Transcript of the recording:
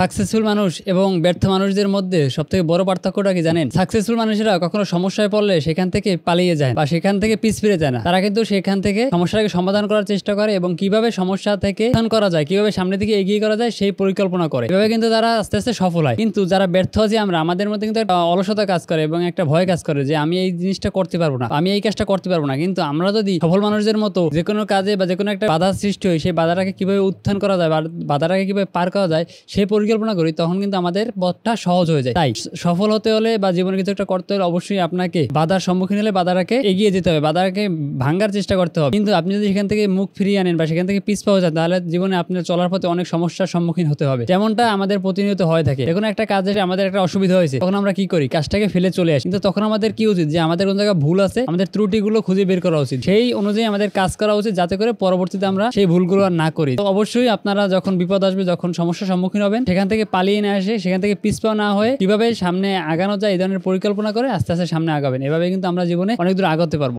Successful মানুষ এবং ব্যর্থ মানুষদের মধ্যে সবথেকে বড় পার্থক্যটা কি জানেন? সাকসেসফুল মানুষেরা কখনো সমস্যায় পড়লে সেখান থেকে পালিয়ে যায় বা সেখান থেকে পিছ ফিরে যায় না। তারা কিন্তু সেখান থেকে সমস্যাটাকে সমাধান করার চেষ্টা করে এবং কিভাবে সমস্যা থেকে সমাধান করা যায়, কিভাবে সামনের দিকে এগিয়ে করা যায় সেই পরিকল্পনা করে। এভাবে কিন্তু তারা আস্তে আস্তে সফল হয়। কিন্তু যারা ব্যর্থ আছে আমাদের মধ্যে কিন্তু একটা অলসতা কাজ করে এবং একটা ভয় কাজ করে যে আমি এই জিনিসটা করতে পারবো না, আমি এই কাজটা করতে পারবো না। কিন্তু আমরা যদি সফল মানুষদের মতো যে কোনো কাজে বা যে কোনো একটা বাধা সৃষ্টি হয়, সেই বাধাটাকে কিভাবে উত্থান করা যায় বা বাধাটাকে কিভাবে পার করা যায় সেই পরিকল্পনা করি, তখন কিন্তু আমাদের পথটা সহজ হয়ে যায়। তাই সফল হতে হলে বা জীবনে কিছু একটা করতে হলে অবশ্যই আপনাকে বাধার সম্মুখীন হলে বাধাটাকে এগিয়ে যেতে হবে, বাধাটাকে ভাঙার চেষ্টা করতে হবে। কিন্তু আপনি যদি সেখান থেকে মুখ ফিরিয়ে আনেন বা সেখান থেকে পিছ পাওয়া যায়, তাহলে জীবনে আপনার চলার পথে অনেক সমস্যার সম্মুখীন হতে হবে, যেমনটা আমাদের প্রতিনিয়ত হয়ে থাকে। যে কোনো একটা কাজে আমাদের একটা অসুবিধা হয়েছে, তখন আমরা কি করি? কাজটাকে ফেলে চলে আসি। কিন্তু তখন আমাদের কি উচিত? যে আমাদের কোন জায়গায় ভুল আছে, আমাদের ত্রুটিগুলো খুঁজে বের করা উচিত, সেই অনুযায়ী আমাদের কাজ করা উচিত, যাতে করে পরবর্তীতে আমরা সেই ভুলগুলো আর না করি। তো অবশ্যই আপনারা যখন বিপদ আসবে, যখন সমস্যার সম্মুখীন হবেন, সেখান থেকে পালিয়ে না আসে, সেখান থেকে পিছপা না হয়ে কিভাবে সামনে আগানো যায় এই ধরনের পরিকল্পনা করে আস্তে আস্তে সামনে আগাবেন। এভাবে কিন্তু আমরা জীবনে অনেক দূর আগাতে পারবো।